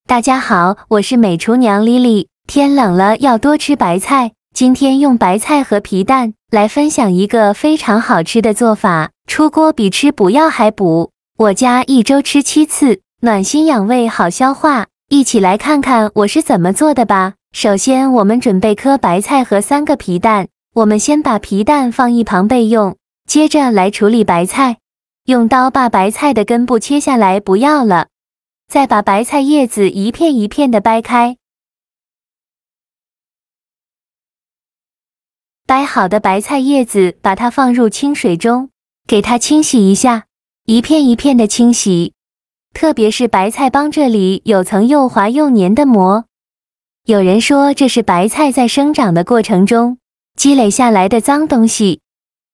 大家好，我是美厨娘 Lily。天冷了要多吃白菜，今天用白菜和皮蛋来分享一个非常好吃的做法，出锅比吃补药还补。我家一周吃7次，暖心养胃好消化。一起来看看我是怎么做的吧。首先我们准备颗白菜和3个皮蛋，我们先把皮蛋放一旁备用，接着来处理白菜。用刀把白菜的根部切下来不要了。再把白菜叶子一片一片的掰开，掰好的白菜叶子把它放入清水中，给它清洗一下，一片一片的清洗。特别是白菜帮这里有层又滑又黏的膜，有人说这是白菜在生长的过程中积累下来的脏东西。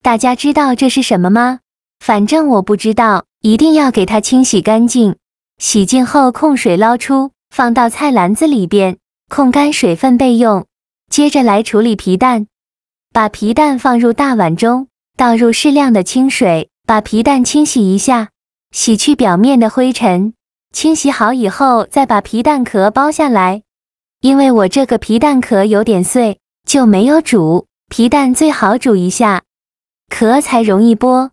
大家知道这是什么吗？反正我不知道，一定要给它清洗干净。洗净后控水捞出，放到菜篮子里边，控干水分备用。接着来处理皮蛋，把皮蛋放入大碗中，倒入适量的清水，把皮蛋清洗一下，洗去表面的灰尘。清洗好以后，再把皮蛋壳剥下来。因为我这个皮蛋壳有点碎，就没有煮，皮蛋最好煮一下，壳才容易剥。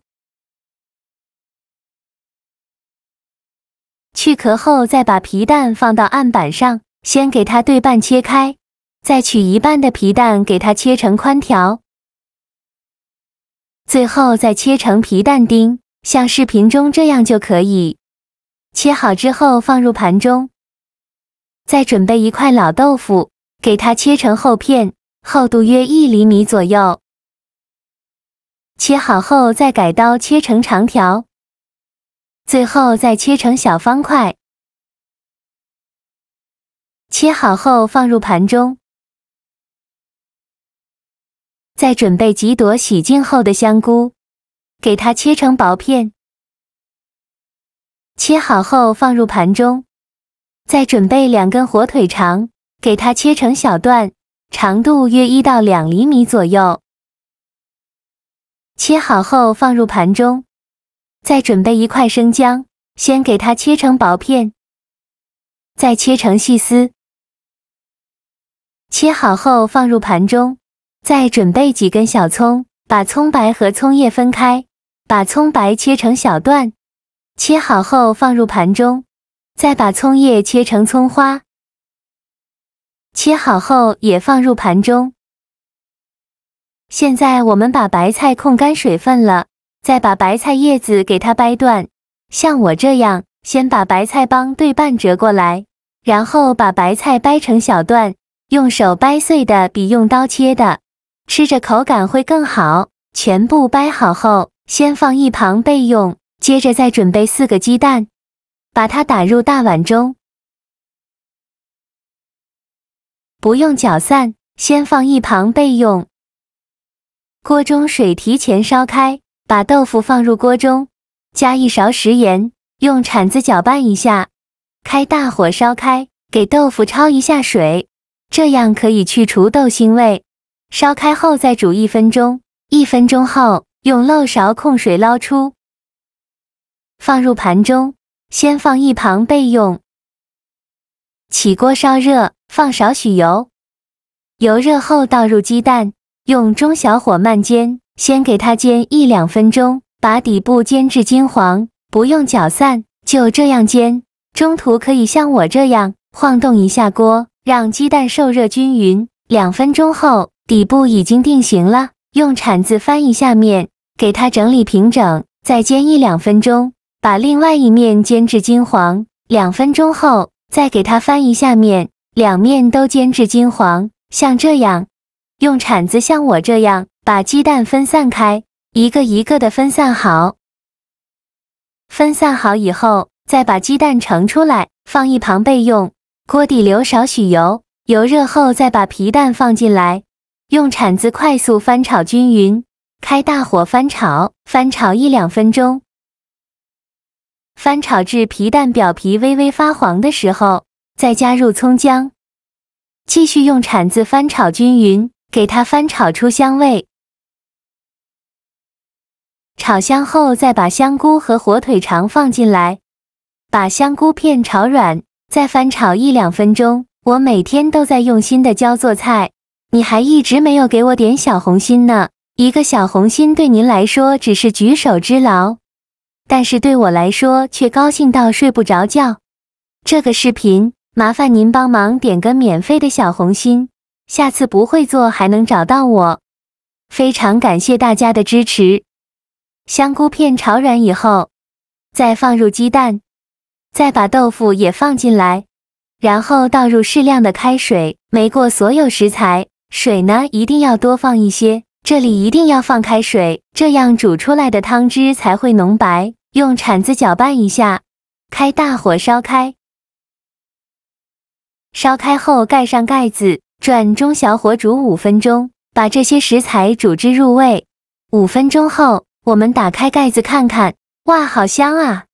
去壳后，再把皮蛋放到案板上，先给它对半切开，再取一半的皮蛋给它切成宽条，最后再切成皮蛋丁，像视频中这样就可以。切好之后放入盘中，再准备一块老豆腐，给它切成厚片，厚度约1厘米左右。切好后再改刀切成长条。最后再切成小方块，切好后放入盘中。再准备几朵洗净后的香菇，给它切成薄片，切好后放入盘中。再准备2根火腿肠，给它切成小段，长度约1到2厘米左右。切好后放入盘中。再准备1块生姜，先给它切成薄片，再切成细丝。切好后放入盘中。再准备几根小葱，把葱白和葱叶分开，把葱白切成小段，切好后放入盘中。再把葱叶切成葱花，切好后也放入盘中。现在我们把白菜控干水分了。再把白菜叶子给它掰断，像我这样，先把白菜帮对半折过来，然后把白菜掰成小段，用手掰碎的比用刀切的，吃着口感会更好。全部掰好后，先放一旁备用，接着再准备4个鸡蛋，把它打入大碗中，不用搅散，先放一旁备用。锅中水提前烧开。把豆腐放入锅中，加1勺食盐，用铲子搅拌一下，开大火烧开，给豆腐焯一下水，这样可以去除豆腥味。烧开后再煮1分钟，1分钟后用漏勺控水捞出，放入盘中，先放一旁备用。起锅烧热，放少许油，油热后倒入鸡蛋，用中小火慢煎。先给它煎1-2分钟，把底部煎至金黄，不用搅散，就这样煎。中途可以像我这样晃动一下锅，让鸡蛋受热均匀。2分钟后，底部已经定型了，用铲子翻一下面，给它整理平整，再煎1-2分钟，把另外一面煎至金黄。2分钟后，再给它翻一下面，2面都煎至金黄，像这样。用铲子像我这样把鸡蛋分散开，一个一个的分散好。分散好以后，再把鸡蛋盛出来，放一旁备用。锅底留少许油，油热后再把皮蛋放进来，用铲子快速翻炒均匀，开大火翻炒，翻炒1-2分钟。翻炒至皮蛋表皮微微发黄的时候，再加入葱姜，继续用铲子翻炒均匀。给它翻炒出香味，炒香后再把香菇和火腿肠放进来，把香菇片炒软，再翻炒1-2分钟。我每天都在用心的教做菜，你还一直没有给我点小红心呢。一个小红心对您来说只是举手之劳，但是对我来说却高兴到睡不着觉。这个视频麻烦您帮忙点个免费的小红心，下次不会做还能找到我。非常感谢大家的支持。香菇片炒软以后，再放入鸡蛋，再把豆腐也放进来，然后倒入适量的开水，没过所有食材，水呢一定要多放一些。这里一定要放开水，这样煮出来的汤汁才会浓白。用铲子搅拌一下，开大火烧开。烧开后盖上盖子，转中小火煮5分钟，把这些食材煮至入味。5分钟后，我们打开盖子看看，哇，好香啊！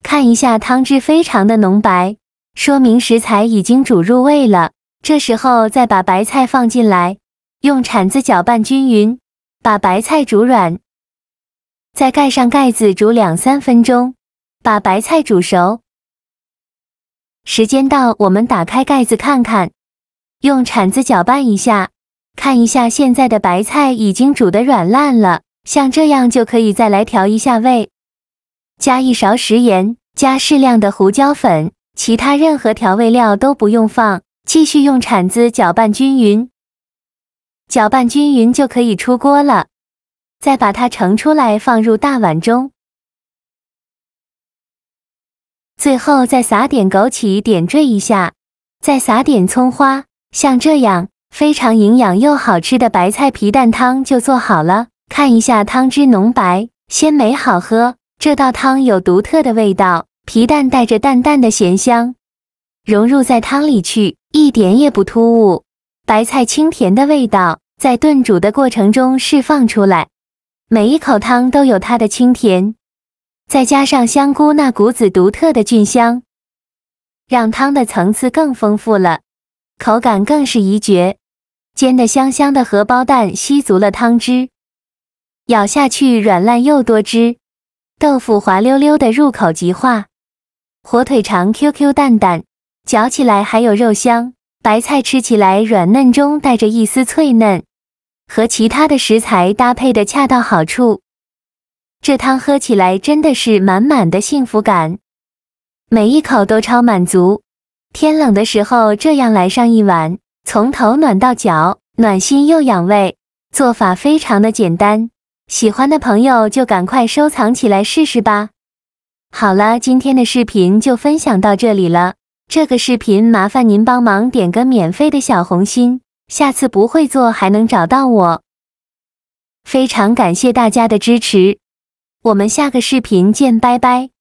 看一下汤汁非常的浓白，说明食材已经煮入味了。这时候再把白菜放进来，用铲子搅拌均匀，把白菜煮软，再盖上盖子煮2-3分钟，把白菜煮熟。时间到，我们打开盖子看看，用铲子搅拌一下，看一下现在的白菜已经煮得软烂了，像这样就可以再来调一下味，加1勺食盐，加适量的胡椒粉，其他任何调味料都不用放，继续用铲子搅拌均匀。搅拌均匀就可以出锅了，再把它盛出来放入大碗中。最后再撒点枸杞点缀一下，再撒点葱花，像这样非常营养又好吃的白菜皮蛋汤就做好了。看一下汤汁浓白鲜美好喝，这道汤有独特的味道，皮蛋带着淡淡的咸香，融入在汤里去，一点也不突兀。白菜清甜的味道在炖煮的过程中释放出来，每一口汤都有它的清甜，再加上香菇那股子独特的菌香，让汤的层次更丰富了，口感更是一绝。煎得香香的荷包蛋吸足了汤汁，咬下去软烂又多汁，豆腐滑溜溜的入口即化，火腿肠 QQ 弹弹，嚼起来还有肉香，白菜吃起来软嫩中带着一丝脆嫩，和其他的食材搭配的恰到好处。这汤喝起来真的是满满的幸福感，每一口都超满足。天冷的时候这样来上一碗，从头暖到脚，暖心又养胃。做法非常的简单，喜欢的朋友就赶快收藏起来试试吧。好了，今天的视频就分享到这里了。这个视频麻烦您帮忙点个免费的小红心，下次不会做还能找到我。非常感谢大家的支持，我们下个视频见，拜拜。